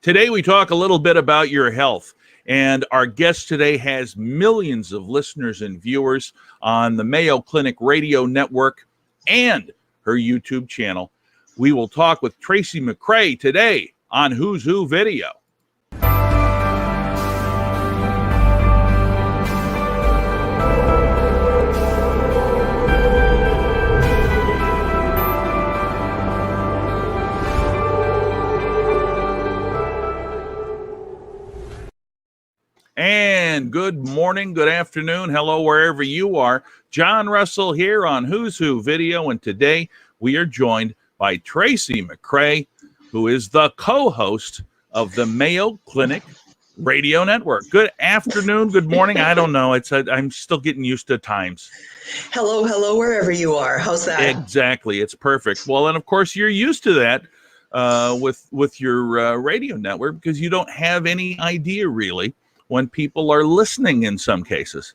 Today we talk a little bit about your health, and our guest today has millions of listeners and viewers on the Mayo Clinic Radio Network and her YouTube channel. We will talk with Tracy McCray today on Who's Who Video. And good morning, good afternoon, hello, wherever you are. John Russell here on Who's Who Video, and today we are joined by Tracy McCray, who is the co-host of the Mayo Clinic Radio Network. Good afternoon, good morning. I don't know. I'm still getting used to times. Hello, wherever you are. How's that? Exactly. It's perfect. Well, and of course, you're used to that with your radio network because you don't have any idea really when people are listening in some cases.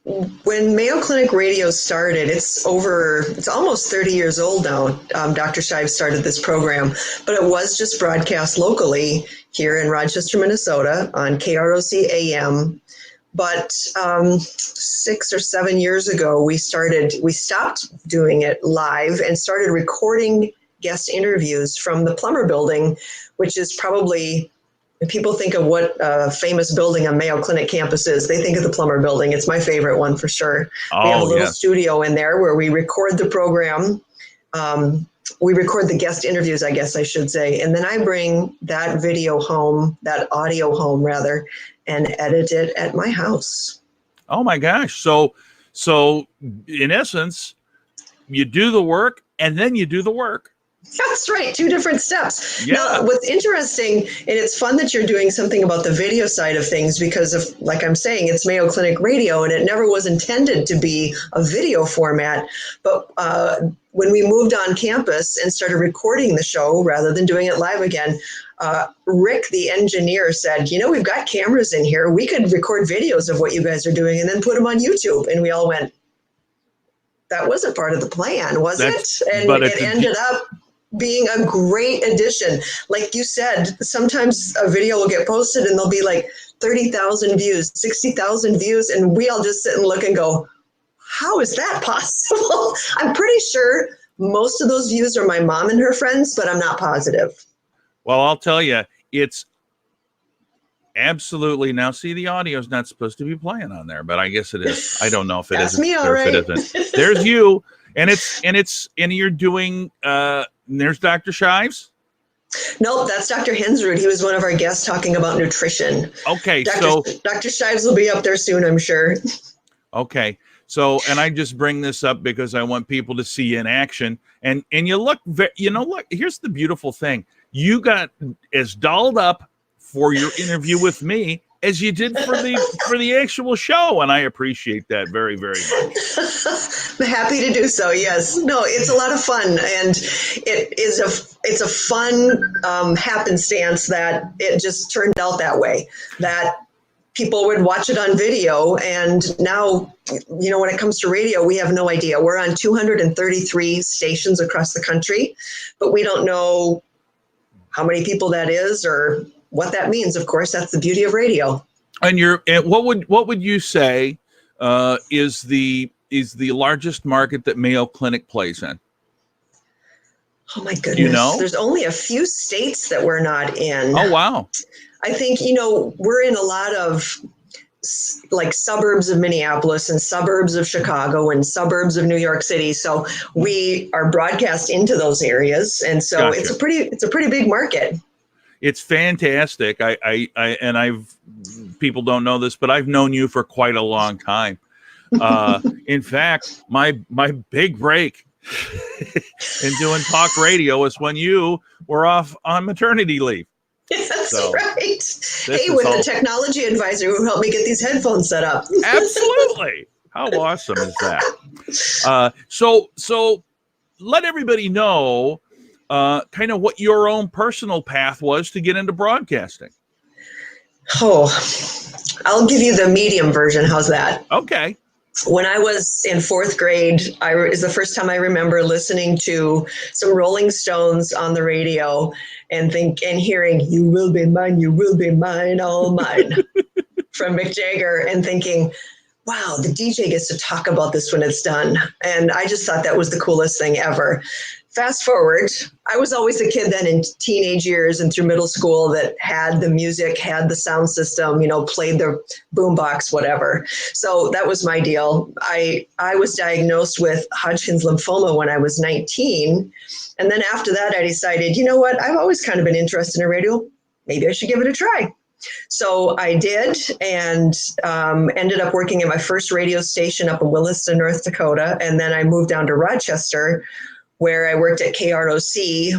When Mayo Clinic Radio started, it's almost 30 years old now. Dr. Shive started this program, but it was just broadcast locally here in Rochester, Minnesota on KROC AM. But 6 or 7 years ago, we stopped doing it live and started recording guest interviews from the Plummer Building, which is probably... When people think of what a famous building on Mayo Clinic campus is, they think of the Plummer Building. It's my favorite one for sure. We have a little studio in there where we record the program. We record the guest interviews, I guess I should say. And then I bring that video home, that audio home rather, and edit it at my house. Oh my gosh. So in essence, you do the work and then you do the work. That's right. 2 different steps. Yeah. Now, what's interesting, and it's fun that you're doing something about the video side of things because of, like I'm saying, it's Mayo Clinic Radio and it never was intended to be a video format. But when we moved on campus and started recording the show rather than doing it live again, Rick, the engineer, said, we've got cameras in here. We could record videos of what you guys are doing and then put them on YouTube. And we all went, that wasn't part of the plan, was it? And it ended up being a great addition. Like you said, sometimes a video will get posted and there'll be like 30,000 views, 60,000 views, and we all just sit and look and go, how is that possible? I'm pretty sure most of those views are my mom and her friends, but I'm not positive. Well, I'll tell you, it's absolutely, now see, the audio is not supposed to be playing on there, but I guess it is. I don't know if it is. Me, all right. If it isn't. There's you, and you're doing, there's Dr. Shives? Nope, that's Dr. Hensrud. He was one of our guests talking about nutrition. Okay, Dr. Shives will be up there soon, I'm sure. Okay, so, and I just bring this up because I want people to see you in action. And you look, look, here's the beautiful thing. You got as dolled up for your interview with me as you did for the actual show, and I appreciate that very, very much. I'm happy to do so. Yes, no, it's a lot of fun, and it's a fun happenstance that it just turned out that way. That people would watch it on video, and now when it comes to radio, we have no idea. We're on 233 stations across the country, but we don't know how many people that is or what that means. Of course, that's the beauty of radio. And what would you say is the largest market that Mayo Clinic plays in? Oh my goodness. There's only a few states that we're not in. Oh wow. I think we're in a lot of like suburbs of Minneapolis and suburbs of Chicago and suburbs of New York City. So we are broadcast into those areas, and so gotcha. It's a pretty big market. It's fantastic. People don't know this, but I've known you for quite a long time. In fact, my big break in doing talk radio was when you were off on maternity leave. That's right. Hey, with the technology advisor who helped me get these headphones set up. Absolutely. How awesome is that? So let everybody know kind of what your own personal path was to get into broadcasting. Oh, I'll give you the medium version. How's that? Okay. When I was in fourth grade, is the first time I remember listening to some Rolling Stones on the radio and hearing "You will be mine, all mine" from Mick Jagger, and thinking, wow, the DJ gets to talk about this when it's done. And I just thought that was the coolest thing ever. Fast forward, I was always the kid then in teenage years and through middle school that had the music, had the sound system, played the boombox, whatever. So that was my deal. I was diagnosed with Hodgkin's lymphoma when I was 19. And then after that, I decided, you know what? I've always kind of been interested in radio. Maybe I should give it a try. So I did, and ended up working at my first radio station up in Williston, North Dakota. And then I moved down to Rochester, where I worked at KROC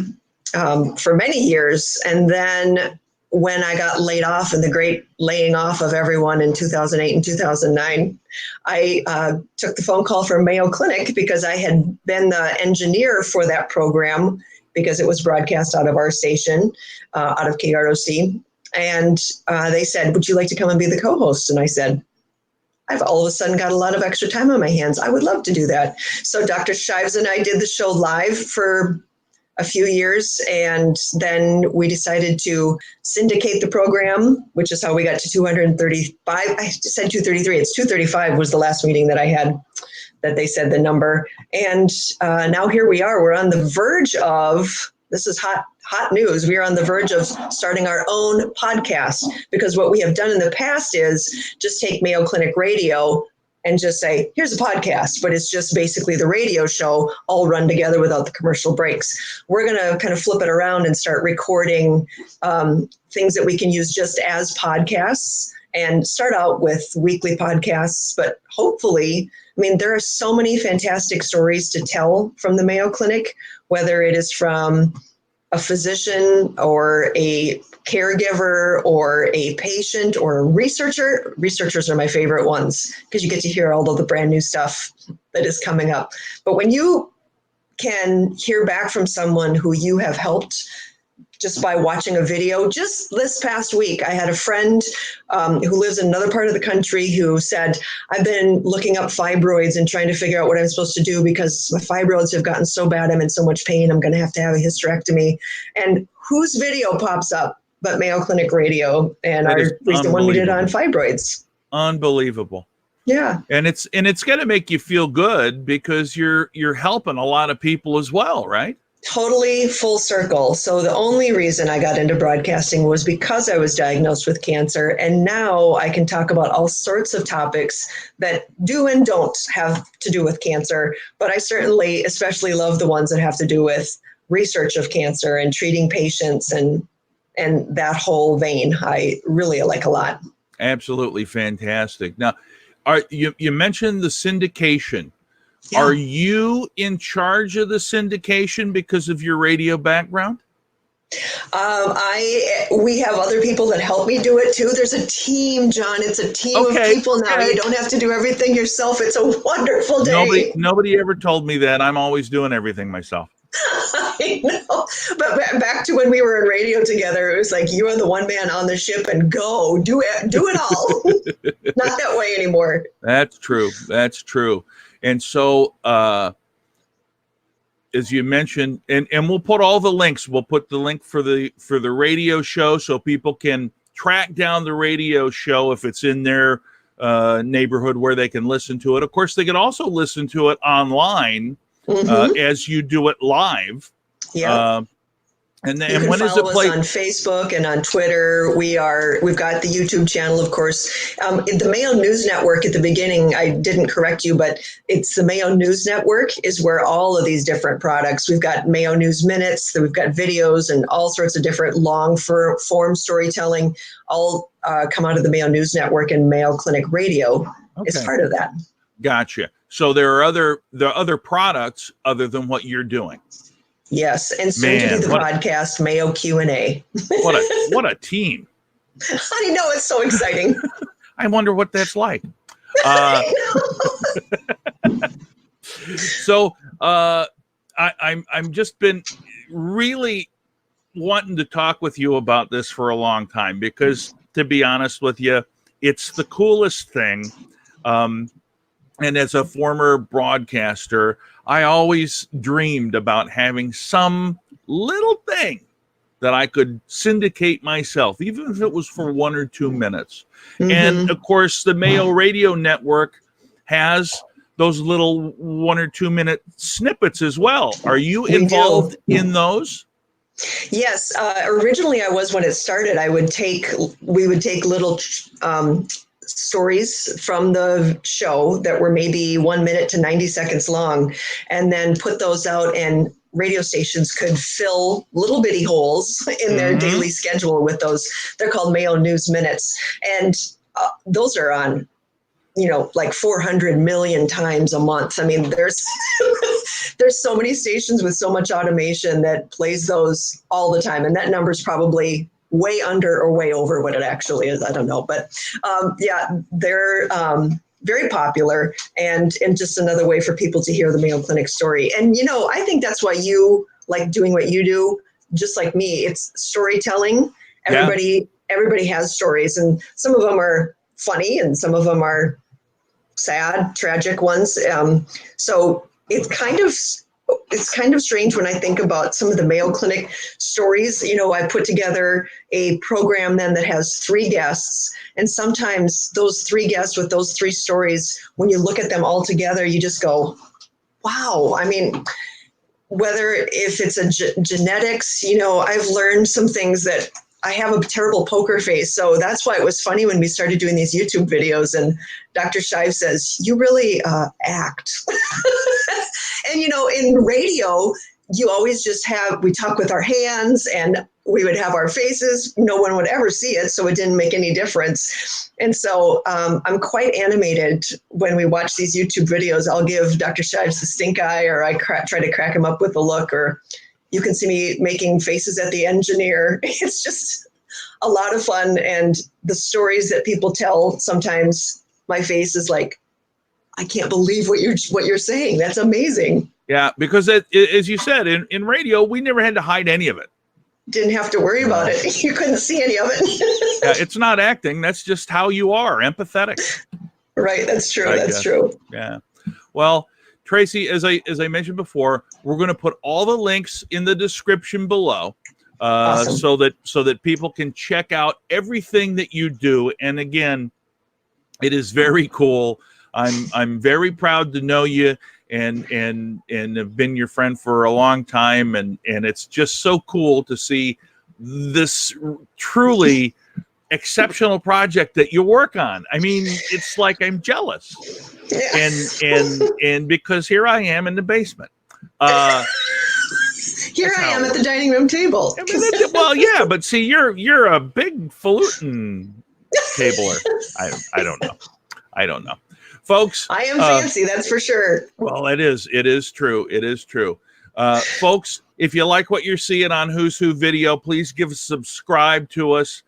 for many years. And then when I got laid off in the great laying off of everyone in 2008 and 2009, I took the phone call from Mayo Clinic because I had been the engineer for that program because it was broadcast out of our station, out of KROC. And they said, would you like to come and be the co-host? And I said, I've all of a sudden got a lot of extra time on my hands. I would love to do that. So Dr. Shives and I did the show live for a few years. And then we decided to syndicate the program, which is how we got to 235. I just said 233. It's 235 was the last meeting that I had that they said the number. And now here we are. We're on the verge of, this is hot news. We are on the verge of starting our own podcast, because what we have done in the past is just take Mayo Clinic Radio and just say, here's a podcast, but it's just basically the radio show all run together without the commercial breaks. We're going to kind of flip it around and start recording things that we can use just as podcasts and start out with weekly podcasts. But hopefully, there are so many fantastic stories to tell from the Mayo Clinic, whether it is from a physician or a caregiver or a patient or a researcher. Researchers are my favorite ones because you get to hear all of the brand new stuff that is coming up. But when you can hear back from someone who you have helped just by watching a video. Just this past week, I had a friend who lives in another part of the country who said, I've been looking up fibroids and trying to figure out what I'm supposed to do because my fibroids have gotten so bad, I'm in so much pain, I'm going to have a hysterectomy. And whose video pops up but Mayo Clinic Radio and our recent one we did on fibroids. Unbelievable. Yeah. And it's going to make you feel good because you're helping a lot of people as well, right? Totally full circle. So the only reason I got into broadcasting was because I was diagnosed with cancer. And now I can talk about all sorts of topics that do and don't have to do with cancer. But I certainly especially love the ones that have to do with research of cancer and treating patients and that whole vein. I really like a lot. Absolutely fantastic. Now, you mentioned the syndication. Yeah. Are you in charge of the syndication because of your radio background? We have other people that help me do it too. There's a team, John. It's a team of people now. You don't have to do everything yourself. It's a wonderful day. Nobody ever told me that. I'm always doing everything myself. I know. But back to when we were in radio together, it was like you are the one man on the ship and go do it all. Not that way anymore. That's true. And so, as you mentioned, and we'll put all the links. We'll put the link for the radio show so people can track down the radio show if it's in their neighborhood where they can listen to it. Of course, they can also listen to it online as you do it live. Yeah. And you can when is it follow played? us on Facebook and on Twitter. We've got the YouTube channel, of course. The Mayo News Network at the beginning, I didn't correct you, but it's the Mayo News Network is where all of these different products, we've got Mayo News Minutes, we've got videos and all sorts of different long form storytelling, all come out of the Mayo News Network, and Mayo Clinic Radio is part of that. Gotcha. So there are other products other than what you're doing. Yes, and soon to do the podcast, Mayo Q&A. What a team! I know, it's so exciting. I wonder what that's like. So I'm just been really wanting to talk with you about this for a long time because, to be honest with you, it's the coolest thing. And as a former broadcaster, I always dreamed about having some little thing that I could syndicate myself, even if it was for 1 or 2 minutes. And of course, the Mayo Radio Network has those little 1 or 2 minute snippets as well. Are you involved in those? Yes. Originally, I was when it started. We would take little stories from the show that were maybe 1 minute to 90 seconds long, and then put those out, and radio stations could fill little bitty holes in their daily schedule with those. They're called Mayo News Minutes. And those are on, like 400 million times a month. I mean, there's so many stations with so much automation that plays those all the time. And that number's probably way under or way over what it actually is. I don't know. But yeah, they're very popular, and just another way for people to hear the Mayo Clinic story. And, I think that's why you like doing what you do, just like me. It's storytelling. Everybody has stories, and some of them are funny and some of them are sad, tragic ones. So it's kind of strange when I think about some of the Mayo Clinic stories. I put together a program then that has 3 guests, and sometimes those 3 guests with those 3 stories, when you look at them all together, you just go, wow. I mean, whether if it's a genetics, I've learned some things that I have a terrible poker face. So that's why it was funny when we started doing these YouTube videos and Dr. Shive says, you really act. And, in radio, you always just we talk with our hands and we would have our faces. No one would ever see it. So it didn't make any difference. And so I'm quite animated when we watch these YouTube videos. I'll give Dr. Shives the stink eye, or I try to crack him up with a look, or you can see me making faces at the engineer. It's just a lot of fun. And the stories that people tell, sometimes my face is like, I can't believe what you're saying. That's amazing. Yeah, because as you said, in radio, we never had to hide any of it. Didn't have to worry about it. You couldn't see any of it. Yeah, it's not acting. That's just how you are, empathetic. Right. That's true. That's true. Yeah. Well, Tracy, as I mentioned before, we're going to put all the links in the description below, Awesome. so that people can check out everything that you do. And again, it is very cool. I'm very proud to know you and have been your friend for a long time. And it's just so cool to see this truly exceptional project that you work on. I mean, it's like I'm jealous. And because here I am in the basement. Here I am at the dining room table. I mean, well, yeah, but see, you're a big falutin tabler. I don't know. Folks, I am fancy, that's for sure. Well, it is true. It is true. Folks, if you like what you're seeing on Who's Who Video, please subscribe to us,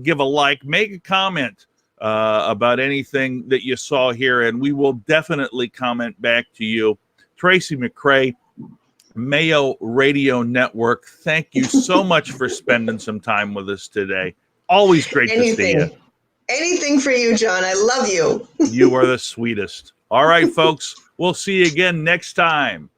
give a like, make a comment about anything that you saw here, and we will definitely comment back to you. Tracy McCray, Mayo Radio Network, thank you so much for spending some time with us today. Always great to see you. Anything for you, John. I love you. You are the sweetest. All right, folks. We'll see you again next time.